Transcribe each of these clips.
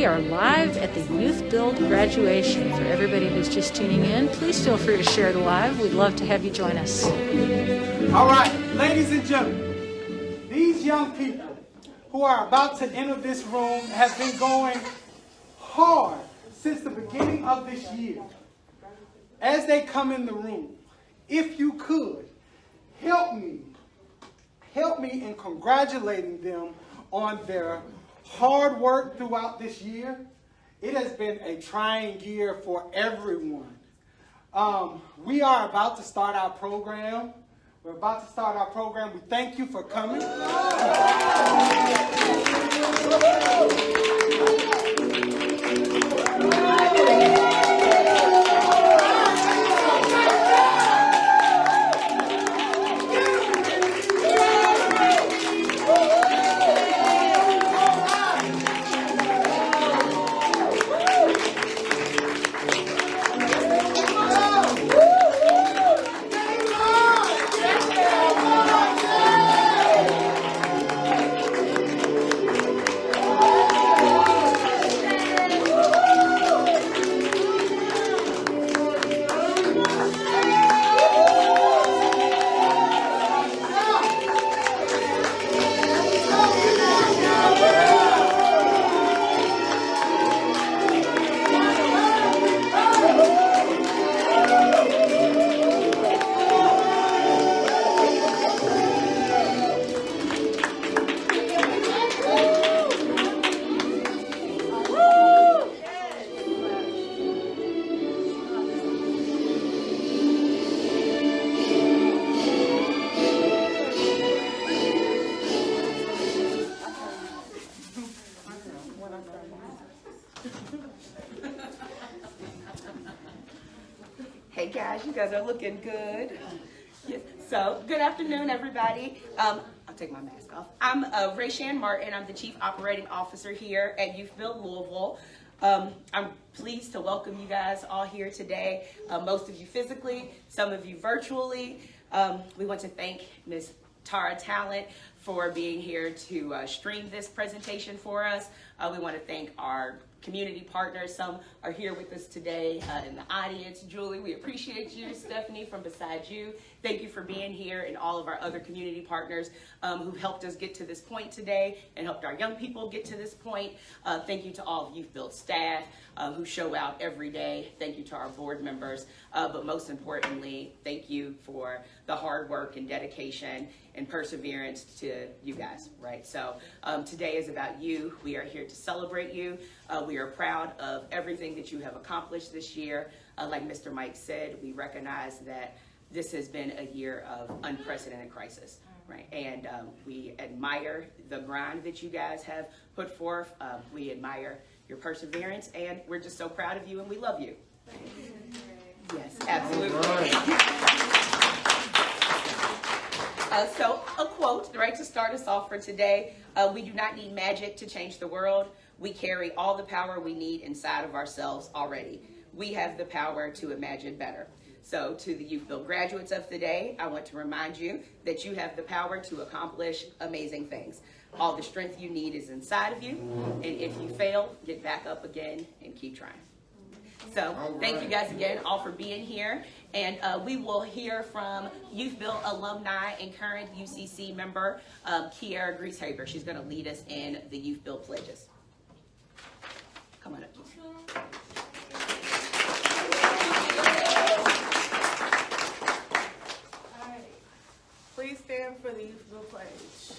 are live at the YouthBuild graduation. For everybody who's just tuning in, please feel free to share it live. We'd love to have you join us. All right, ladies and gentlemen, these young people who are about to enter this room have been going hard since the beginning of this year. As they come in the room, if you could, help me in congratulating them on their hard work throughout this year. It has been a trying year for everyone. We are about to start our program. We thank you for coming. Hey guys, you guys are looking good. Yes. So, good afternoon, everybody. I'll take my mask off. I'm Rayshan Martin. I'm the Chief Operating Officer here at YouthBuild Louisville. I'm pleased to welcome you guys all here today. Most of you physically, some of you virtually. We want to thank Ms. Tara Talent for being here to stream this presentation for us. We want to thank our community partners. Some are here with us today in the audience. Julie, we appreciate you. Stephanie from beside you, thank you for being here, and all of our other community partners who've helped us get to this point today and helped our young people get to this point. Thank you to all of YouthBuild staff who show out every day. Thank you to our board members, but most importantly, thank you for the hard work and dedication and perseverance to you guys, right? So today is about you. We are here to celebrate you. We are proud of everything that you have accomplished this year. Like Mr. Mike said, we recognize that this has been a year of unprecedented crisis, right? And we admire the grind that you guys have put forth. We admire your perseverance, and we're just so proud of you, and we love you. Yes, absolutely. So a quote, right, to start us off for today. We do not need magic to change the world. We carry all the power we need inside of ourselves already. We have the power to imagine better. So to the YouthBuild graduates of the day, I want to remind you that you have the power to accomplish amazing things. All the strength you need is inside of you. And if you fail, get back up again and keep trying. So thank you guys again all for being here. And we will hear from YouthBuild alumni and current UCC member, Kiara Grieshaber. She's going to lead us in the YouthBuild pledges. Come on up, Kiara. All right. Please stand for the YouthBuild pledge.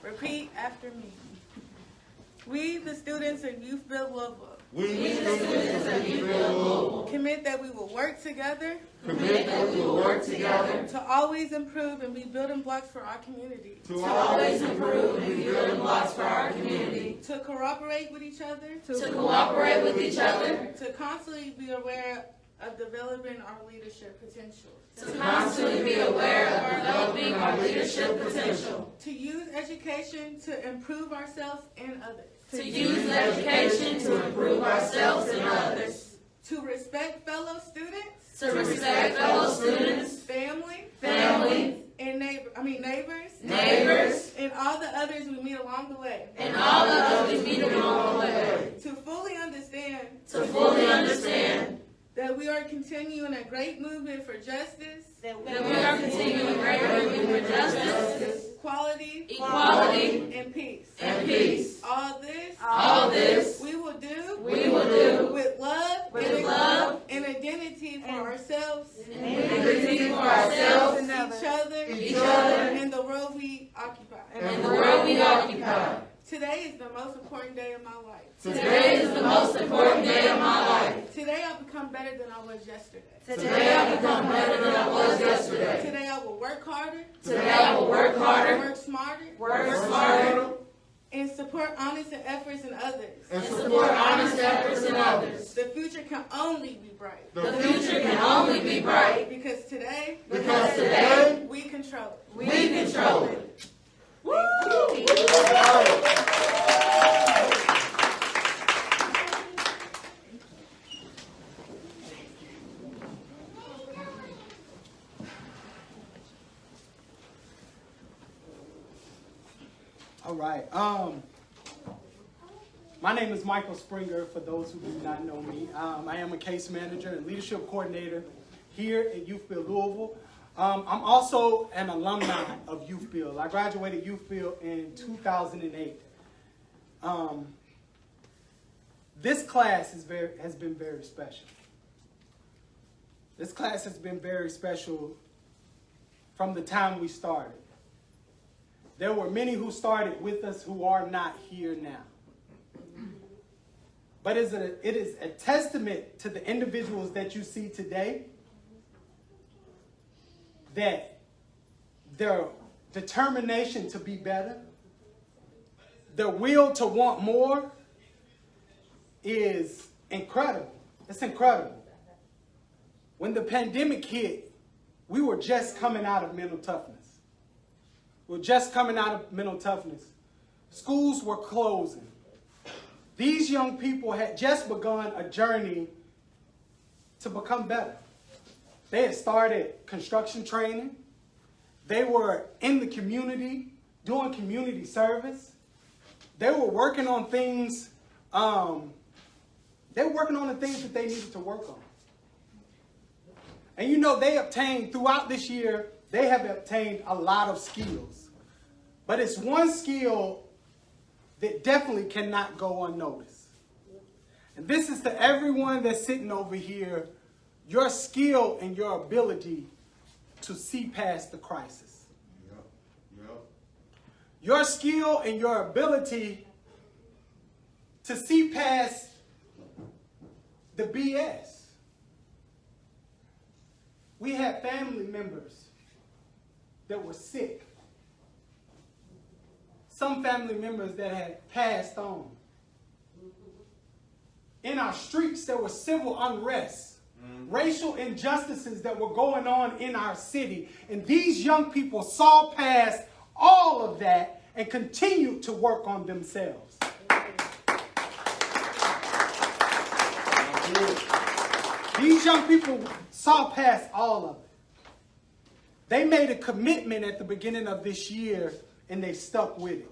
Repeat after me. We, the students of YouthBuild Louisville, commit that we will work together. To always improve and be building blocks for our community. To cooperate with each other. To constantly be aware of developing our leadership potential. To use education to improve ourselves and others. to respect fellow students, to respect fellow students, family, and neighbors, and all the others we meet along the way. To fully understand that we are continuing a great movement for justice, equality, and peace. All this we will do with love and identity for ourselves, each other, and the world we occupy. Today is the most important day of my life. Today I'll become better than I was yesterday. Today I will work harder. Work smarter. And support honest efforts in others. The future can only be bright. Because today we control it. Woo! All right. My name is Michael Springer, for those who do not know me. I am a case manager and leadership coordinator here at YouthBuild Louisville. I'm also an alumni of YouthBuild. I graduated YouthBuild in 2008. This class has been very special. This class has been very special from the time we started. There were many who started with us who are not here now. But it is a testament to the individuals that you see today that their determination to be better, their will to want more is incredible. It's incredible. When the pandemic hit, we were just coming out of mental toughness. Schools were closing. These young people had just begun a journey to become better. They had started construction training. They were in the community doing community service. They were working on things. They were working on the things that they needed to work on. And you know, they obtained throughout this year, they have obtained a lot of skills. But it's one skill that definitely cannot go unnoticed. And this is to everyone that's sitting over here, your skill and your ability to see past the crisis. Your skill and your ability to see past the BS. We had family members that were sick. Some family members that had passed on. In our streets, there was civil unrest, racial injustices that were going on in our city. And these young people saw past all of that and continued to work on themselves. These young people saw past all of it. They made a commitment at the beginning of this year and they stuck with it.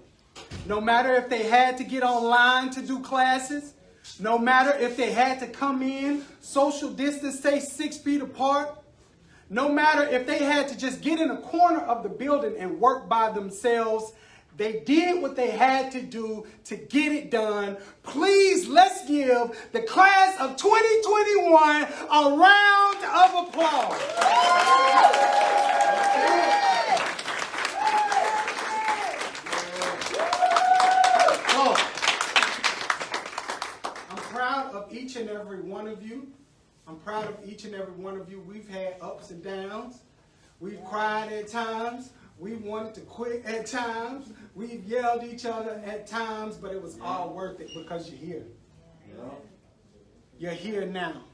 No matter if they had to get online to do classes, no matter if they had to come in, social distance, stay 6 feet apart, no matter if they had to just get in a corner of the building and work by themselves, they did what they had to do to get it done. Please, let's give the class of 2021 a round of applause. I'm proud of each and every one of you. We've had ups and downs. We've cried at times. We wanted to quit at times. We've yelled at each other at times, but it was all worth it because you're here. You're here now,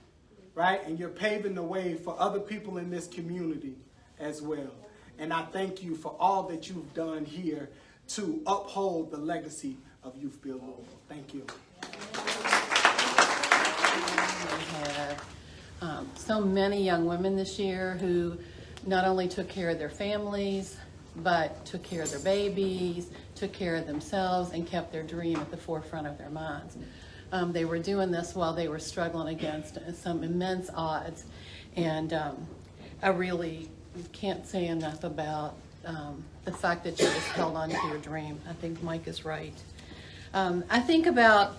right? And you're paving the way for other people in this community as well. And I thank you for all that you've done here to uphold the legacy of YouthBuild Louisville. Thank you. We had so many young women this year who not only took care of their families, but took care of their babies, took care of themselves, and kept their dream at the forefront of their minds. They were doing this while they were struggling against some immense odds. And I really can't say enough about the fact that you just held on to your dream. I think Mike is right. When I think about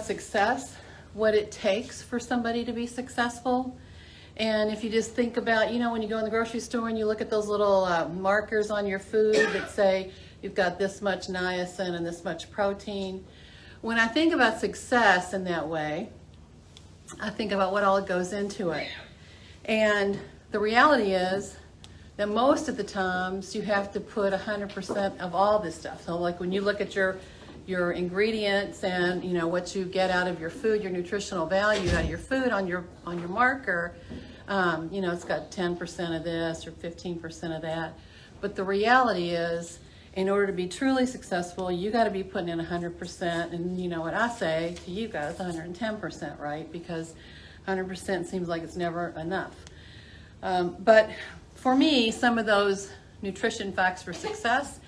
success, what it takes for somebody to be successful. And if you just think about, when you go in the grocery store and you look at those little markers on your food that say you've got this much niacin and this much protein. When I think about success in that way, I think about what all goes into it. And the reality is that most of the times you have to put 100% of all this stuff. So like when you look at your ingredients and what you get out of your food, your nutritional value out of your food on your marker, it's got 10% of this or 15% of that. But the reality is, in order to be truly successful, you got to be putting in 100%. And you know what I say to you guys, 110%, right? Because 100% seems like it's never enough. But for me, some of those nutrition facts for success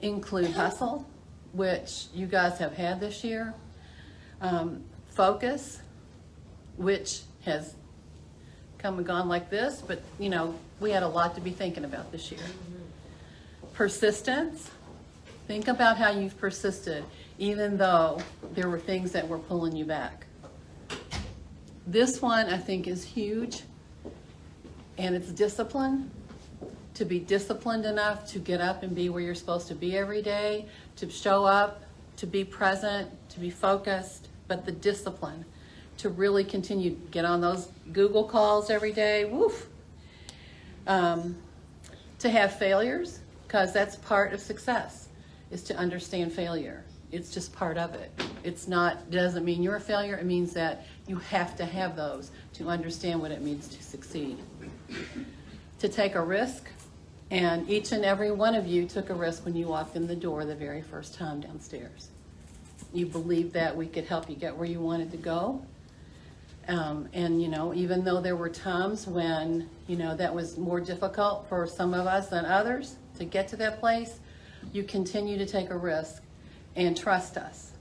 include hustle, which you guys have had this year, focus, which has come and gone like this, but we had a lot to be thinking about this year. Persistence, think about how you've persisted, even though there were things that were pulling you back. This one I think is huge, and it's discipline. To be disciplined enough to get up and be where you're supposed to be every day, to show up, to be present, to be focused, but the discipline to really continue to get on those Google calls every day, woof. To have failures, because that's part of success, is to understand failure. It's just part of it. Doesn't mean you're a failure, it means that you have to have those to understand what it means to succeed. To take a risk, and each and every one of you took a risk when you walked in the door the very first time downstairs. You believed that we could help you get where you wanted to go. And even though there were times when, that was more difficult for some of us than others to get to that place, you continue to take a risk and trust us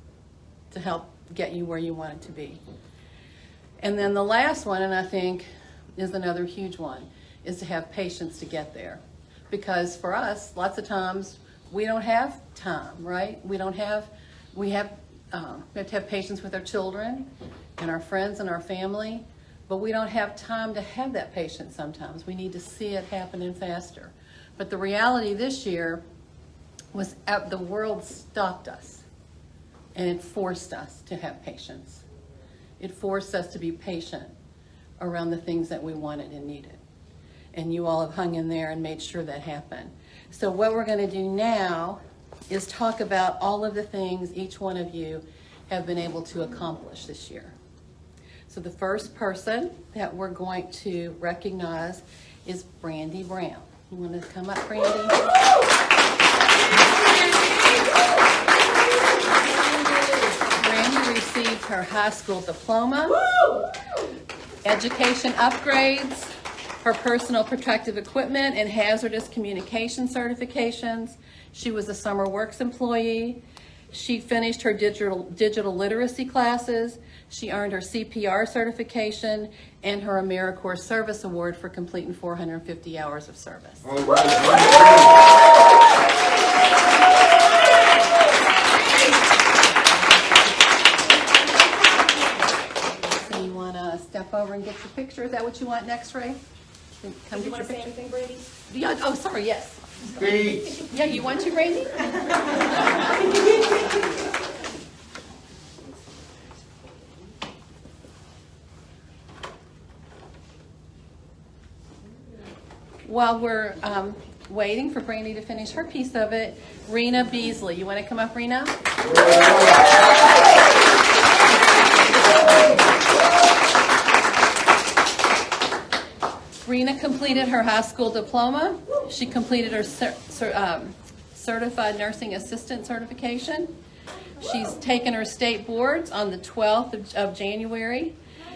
to help get you where you wanted to be. And then the last one, and I think is another huge one, is to have patience to get there. Because for us, lots of times we don't have time, right? We have to have patience with our children and our friends and our family, but we don't have time to have that patience sometimes. We need to see it happening faster. But the reality this year was the world stopped us, and it forced us to have patience. It forced us to be patient around the things that we wanted and needed. And you all have hung in there and made sure that happened. So what we're going to do now is talk about all of the things each one of you have been able to accomplish this year. So the first person that we're going to recognize is Brandy Brown. You want to come up, Brandy? Brandy received her high school diploma, education upgrades, her personal protective equipment and hazardous communication certifications. She was a summer works employee. She finished her digital literacy classes. She earned her CPR certification and her AmeriCorps Service Award for completing 450 hours of service. All right. So you want to step over and get your picture? Is that what you want next, Ray? Come Did you get want your to say picture. anything, Brady? Yeah, oh, sorry, yes. Speech. Yeah, you want to, Randy? While we're waiting for Brandy to finish her piece of it, Rena Beasley. You want to come up, Rena? Rena completed her high school diploma. She completed her certified nursing assistant certification. She's taken her state boards on the 12th of January.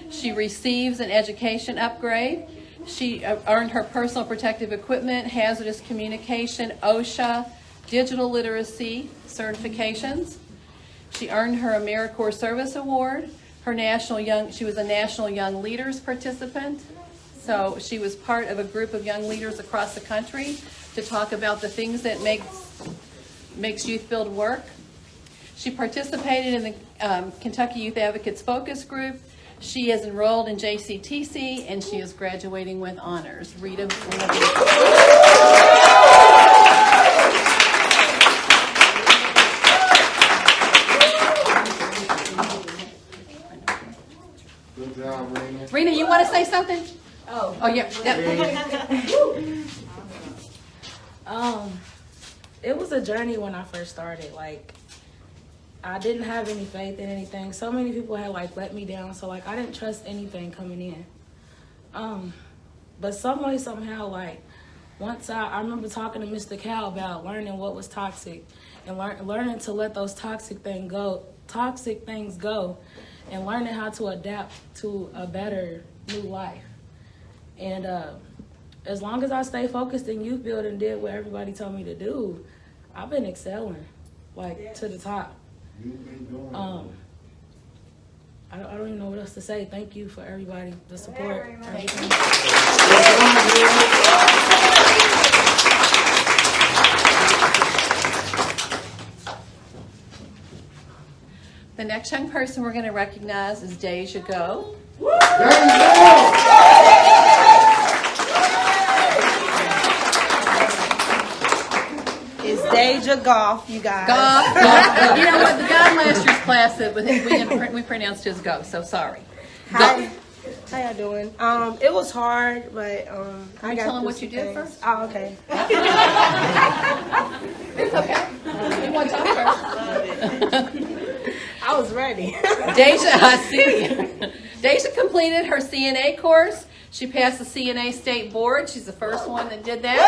She receives an education upgrade. She earned her personal protective equipment, hazardous communication, OSHA, digital literacy certifications. She earned her AmeriCorps Service Award. She was a National Young Leaders participant. So she was part of a group of young leaders across the country to talk about the things that makes Youth Build work. She participated in the Kentucky Youth Advocates Focus Group. She is enrolled in JCTC, and she is graduating with honors. Rita. Good job, Rena. Rena, you want to say something? Oh, yeah. It was a journey when I first started. Like, I didn't have any faith in anything. So many people had let me down. So I didn't trust anything coming in. But some way, somehow, once I remember talking to Mr. Cal about learning what was toxic and learning to let those toxic things go, and learning how to adapt to a better new life. And as long as I stay focused in Youth Build and did what everybody told me to do, I've been excelling, to the top. You've been doing I don't even know what else to say. Thank you for everybody, the support. The next young person we're going to recognize is Deja Go. It's Deja Golf, you guys. Golf. You know what? The guy in last year's class said we pronounced his go, so sorry. Hi. How y'all doing? It was hard, but Can you tell him what you did first? Oh, okay. It's okay. You want to talk first? I was ready. Deja, I see. Deja completed her CNA course. She passed the CNA state board. She's the first one that did that.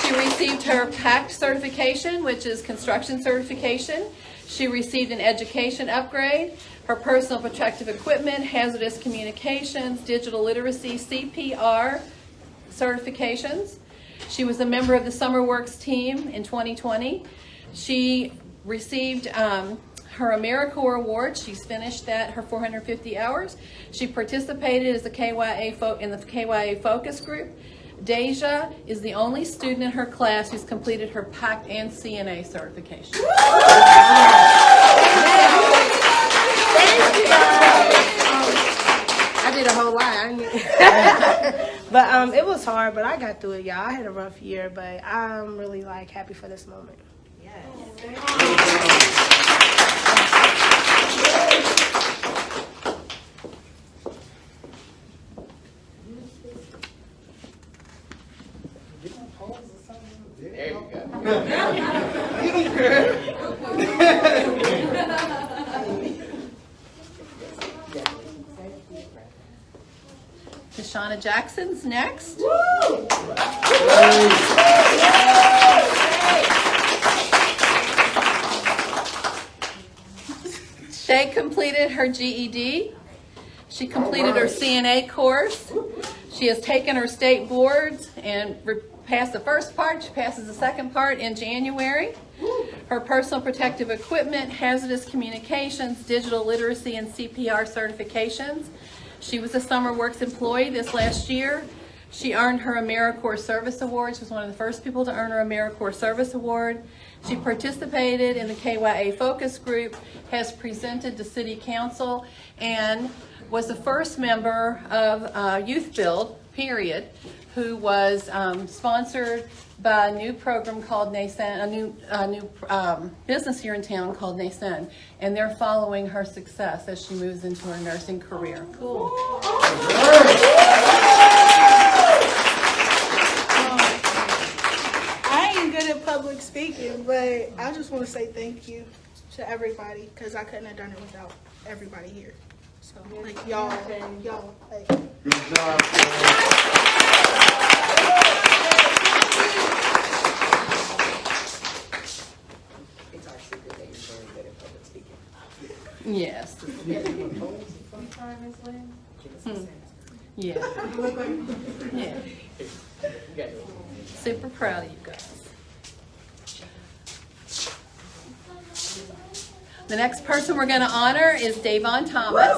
She received her PACT certification, which is construction certification. She received an education upgrade, her personal protective equipment, hazardous communications, digital literacy, CPR certifications. She was a member of the Summer Works team in 2020. She received her AmeriCorps award. She's finished that, her 450 hours. She participated as in the KYA focus group. Deja is the only student in her class who's completed her PACT and CNA certification. I did a whole lot. But it was hard, but I got through it, y'all. I had a rough year, but I'm really happy for this moment. There you go. Tashana Jackson's next. Shay completed her GED. She completed her CNA course. She has taken her state boards and passed the first part. She passes the second part in January. Her personal protective equipment, hazardous communications, digital literacy, and CPR certifications. She was a Summer Works employee this last year. She earned her AmeriCorps Service Award. She was one of the first people to earn her AmeriCorps Service Award. She participated in the KYA focus group, has presented to City Council, and was the first member of Youth Build, period, who was sponsored by a new program called NASCEN, a new business here in town called NASCEN, and they're following her success as she moves into her nursing career. Cool. I ain't good at public speaking, but I just want to say thank you to everybody because I couldn't have done it without everybody here. So, y'all, Good job, Yeah. Yeah. Super proud of you guys. The next person we're going to honor is Davon Thomas.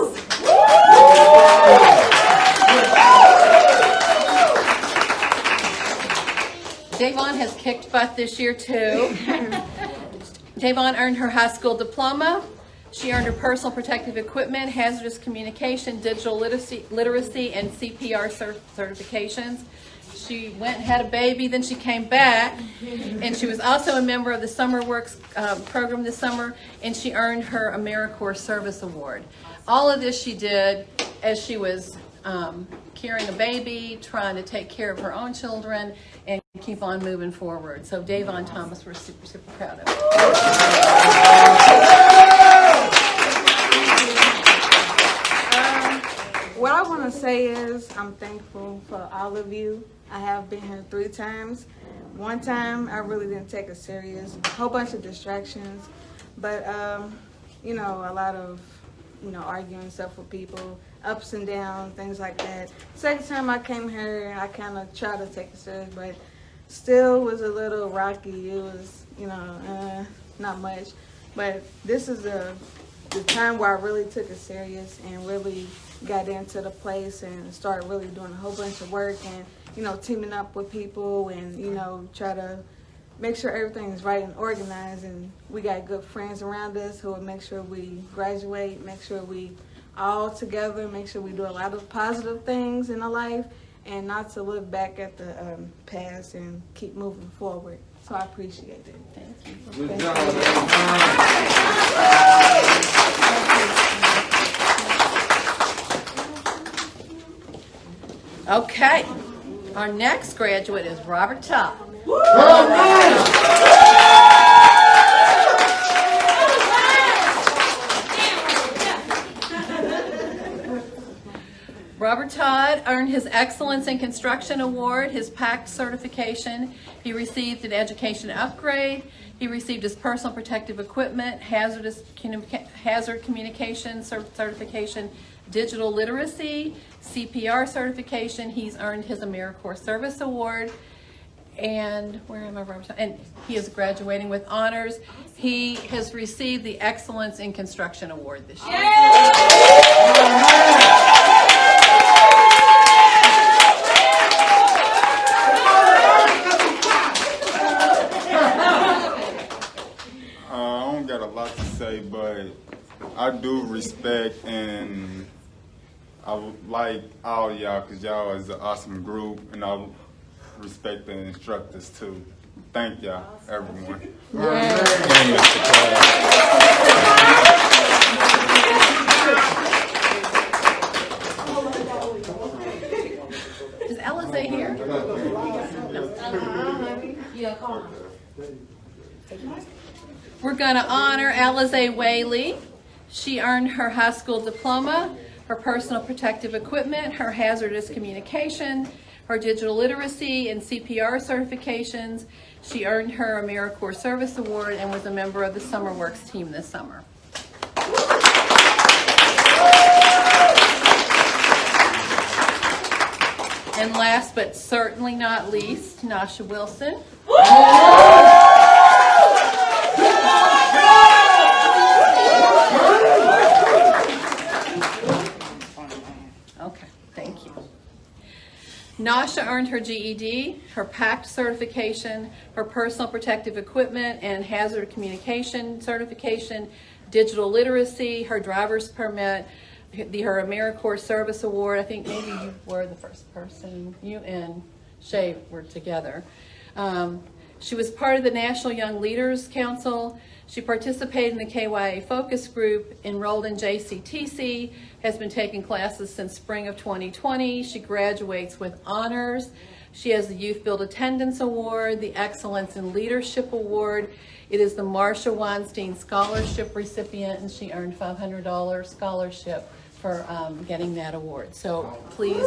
Davon has kicked butt this year too. Davon earned her high school diploma. She earned her personal protective equipment, hazardous communication, digital literacy, and CPR certifications. She went and had a baby, then she came back, and she was also a member of the Summer Works program this summer, and she earned her AmeriCorps Service Award. All of this she did as she was carrying a baby, trying to take care of her own children, and keep on moving forward. So Davon Thomas, we're super, super proud of. What I want to say is I'm thankful for all of you. I have been here 3 times. One time I really didn't take it serious, a whole bunch of distractions, but you know, a lot of arguing stuff with people, ups and downs, things like that. Second time I came here, I kind of tried to take it serious, but still was a little rocky. It was, not much. But this is the time where I really took it serious and really got into the place and started really doing a whole bunch of work and, teaming up with people and, try to make sure everything's right and organized. And we got good friends around us who will make sure we graduate, make sure we all together, make sure we do a lot of positive things in our life and not to look back at the past and keep moving forward. So I appreciate it. Thank you. Good job. Okay, our next graduate is Robert Todd. Robert Todd earned his Excellence in Construction Award, his PACT certification. He received an education upgrade. He received his personal protective equipment, hazard communication certification, digital literacy, CPR certification. He's earned his AmeriCorps Service Award. And where am I, Robert Todd? And he is graduating with honors. He has received the Excellence in Construction Award this year. I don't got a lot to say, but I do respect and I like all y'all because y'all is an awesome group, and I respect the instructors too. Thank y'all, everyone. And Mr. Class. Is Alize here? We're going to honor Alize Whaley. She earned her high school diploma, her personal protective equipment, her hazardous communication, her digital literacy and CPR certifications. She earned her AmeriCorps Service Award and was a member of the Summer Works team this summer. And last but certainly not least, Nasha Wilson. Okay, thank you. Nasha earned her GED, her PACT certification, her personal protective equipment and hazard communication certification, digital literacy, her driver's permit, her AmeriCorps Service Award. I think maybe you were the first person. You and Shay were together. She was part of the National Young Leaders Council. She participated in the KYA focus group, enrolled in JCTC, has been taking classes since spring of 2020. She graduates with honors. She has the YouthBuild Attendance Award, the Excellence in Leadership Award. It is the Marsha Weinstein Scholarship recipient, and she earned $500 scholarship for getting that award. So please.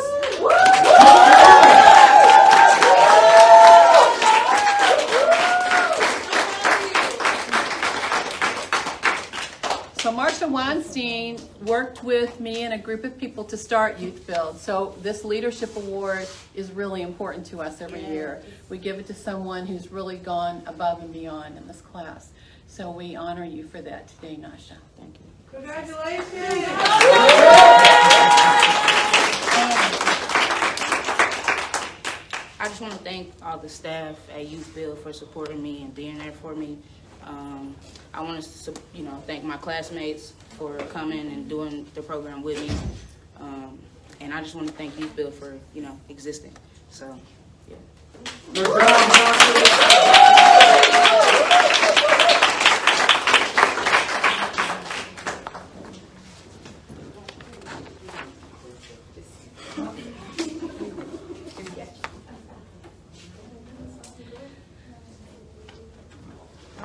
So Marsha Weinstein worked with me and a group of people to start YouthBuild. So this leadership award is really important to us every year. We give it to someone who's really gone above and beyond in this class. So we honor you for that today, Nasha. Thank you. Congratulations. I just want to thank all the staff at YouthBuild for supporting me and being there for me. I want to, thank my classmates for coming and doing the program with me. And I just want to thank YouthBuild for, existing. So, yeah.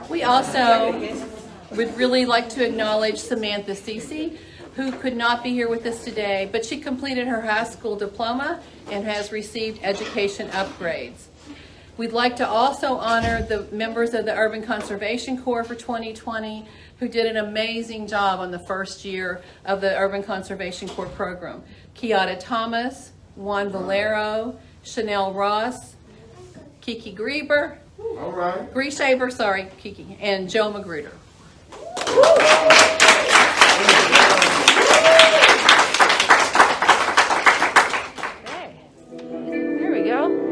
We also would really like to acknowledge Samantha Cece, who could not be here with us today, but she completed her high school diploma and has received education upgrades. We'd like to also honor the members of the Urban Conservation Corps for 2020, who did an amazing job on the first year of the Urban Conservation Corps program. Kiata Thomas, Juan Valero, Chanel Ross, Kiki Grieber, All right. Greeshaber, sorry, Kiki, and Joe Magruder. Okay. There we go.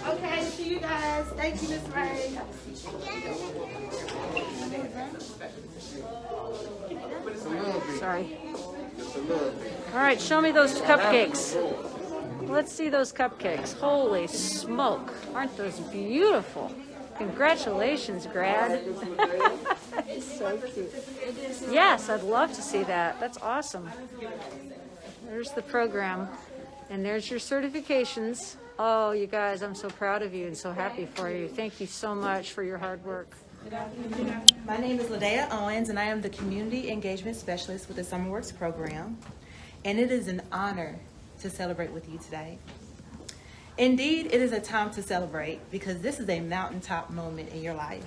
Okay, see you guys. Thank you, Miss Ray. Sorry. All right, show me those cupcakes. Let's see those cupcakes. Holy smoke. Aren't those beautiful? Congratulations, grad. So cute. Yes, I'd love to see that. That's awesome. There's the program. And there's your certifications. Oh, you guys, I'm so proud of you and so happy for you. Thank you so much for your hard work. My name is Ladea Owens, and I am the Community Engagement Specialist with the SummerWorks program. And it is an honor to celebrate with you today. Indeed, it is a time to celebrate because this is a mountaintop moment in your life.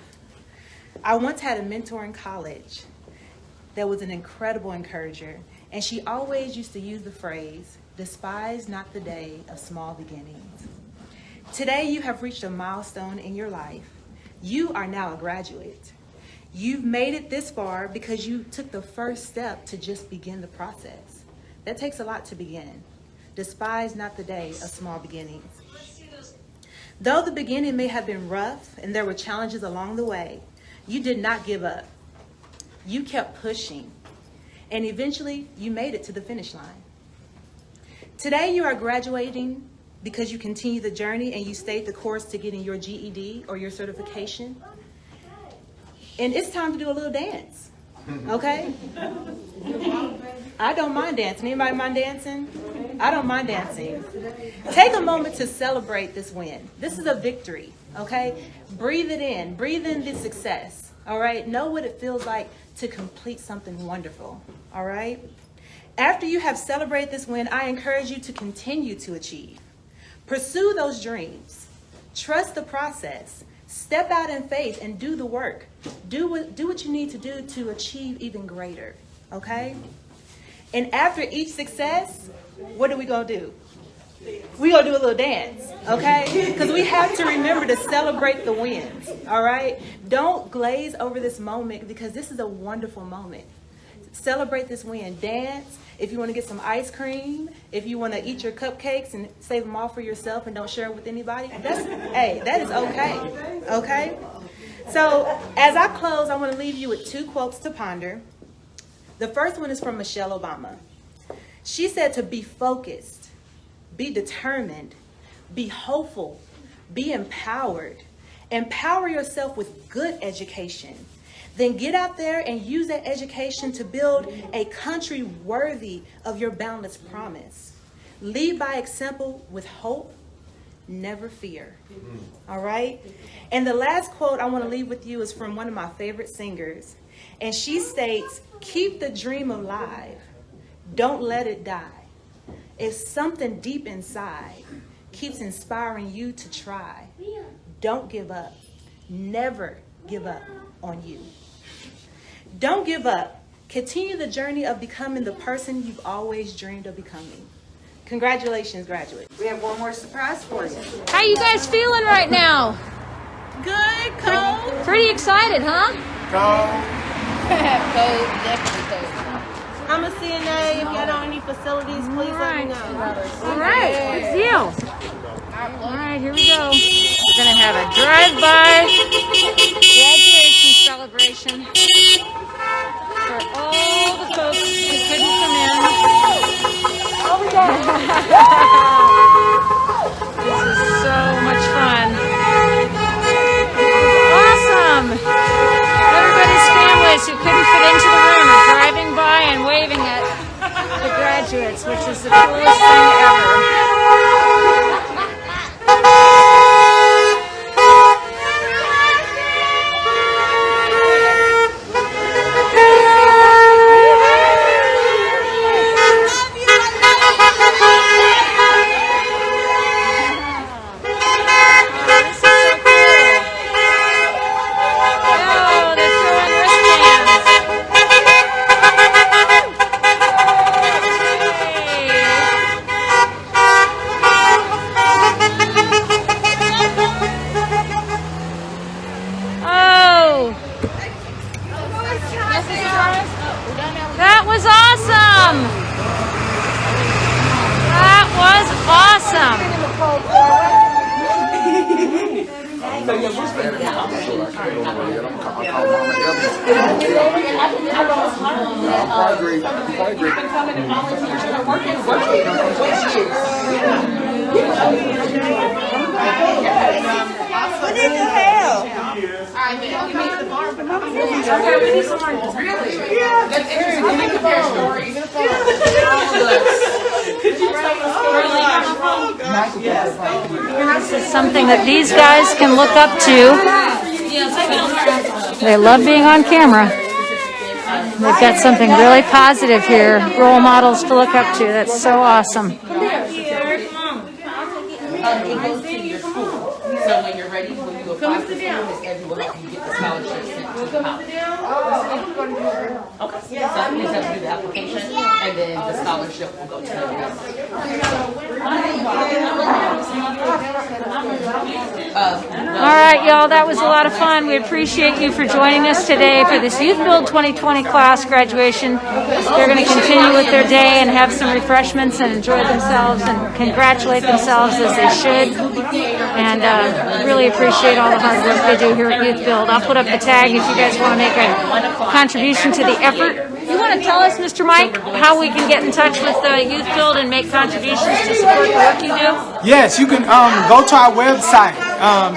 I once had a mentor in college that was an incredible encourager, and she always used to use the phrase, "Despise not the day of small beginnings." Today, you have reached a milestone in your life. You are now a graduate. You've made it this far because you took the first step to just begin the process. That takes a lot to begin. Despise not the day of small beginnings. Though the beginning may have been rough and there were challenges along the way, you did not give up. You kept pushing, and eventually you made it to the finish line. Today you are graduating because you continue the journey and you stayed the course to getting your GED or your certification. And it's time to do a little dance, okay? I don't mind dancing. Anybody mind dancing? I don't mind dancing. Take a moment to celebrate this win. This is a victory, okay? Breathe it in. Breathe in the success, all right? Know what it feels like to complete something wonderful, all right? After you have celebrated this win, I encourage you to continue to achieve. Pursue those dreams. Trust the process. Step out in faith and do the work. Do what you need to do to achieve even greater, okay? And after each success, what are we going to do? We're going to do a little dance, okay? Because we have to remember to celebrate the wins, all right? Don't glaze over this moment because this is a wonderful moment. Celebrate this win. Dance. If you want to get some ice cream, if you want to eat your cupcakes and save them all for yourself and don't share it with anybody, that is okay, okay? So as I close, I want to leave you with 2 quotes to ponder. The first one is from Michelle Obama. She said to be focused, be determined, be hopeful, be empowered. Empower yourself with good education. Then get out there and use that education to build a country worthy of your boundless promise. Lead by example with hope, never fear. All right? And the last quote I want to leave with you is from one of my favorite singers. And she states, keep the dream alive. Don't let it die. If something deep inside keeps inspiring you to try, don't give up. Never give up on you. Don't give up. Continue the journey of becoming the person you've always dreamed of becoming. Congratulations, graduates. We have one more surprise for you. How you guys feeling right now? Good, cold. Pretty excited, huh? Cold, definitely cold. I'm a CNA. If y'all don't need facilities, please let me know. All right, good deal. All right, here we go. We're going to have a drive-by graduation celebration for all the folks who couldn't come in. Oh, we got it. This is so much fun. Awesome. Everybody's families who couldn't fit into the room are driving by and waving at the graduates, which is the coolest thing ever. That was awesome! That was awesome! What in the hell? Alright, then give me the bar. Okay, we need some more. Really? Yeah. That's interesting. Let me compare stories. This is something that these guys can look up to. They love being on camera. They've got something really positive here, role models to look up to. That's so awesome. It goes to your school. So when you're ready, when you apply for school, Miss Evie will help you get the scholarship sent to the college. Okay. So you just have to do the application, and then the scholarship will go to the All right, y'all, that was a lot of fun. We appreciate you for joining us today for this YouthBuild 2020 class graduation. They're going to continue with their day and have some refreshments and enjoy themselves and congratulate themselves as they should. And really appreciate all the hard work they do here at YouthBuild. I'll put up the tag if you guys want to make a contribution to the effort. You want to tell us, Mr. Mike, how we can get in touch with YouthBuild and make contributions to support the work you do? Yes, you can go to our website,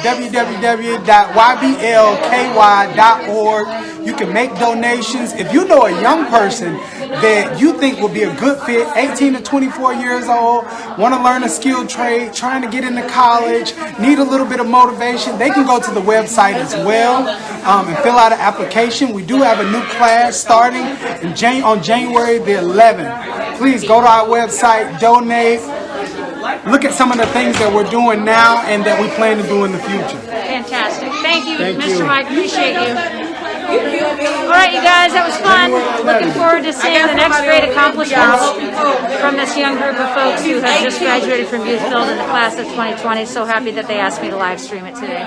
www.yblky.org. You can make donations. If you know a young person that you think will be a good fit, 18 to 24 years old, want to learn a skilled trade, trying to get into college, need a little bit of motivation, they can go to the website as well and fill out an application. We do have a new class starting on January the 11th. Please go to our website, donate, look at some of the things that we're doing now and that we plan to do in the future. Fantastic. Thank you, Mr. Mike. Appreciate you. All right, you guys, that was fun. Looking forward to seeing the next great accomplishments from this young group of folks who have just graduated from YouthBuild in the class of 2020. So happy that they asked me to live stream it today.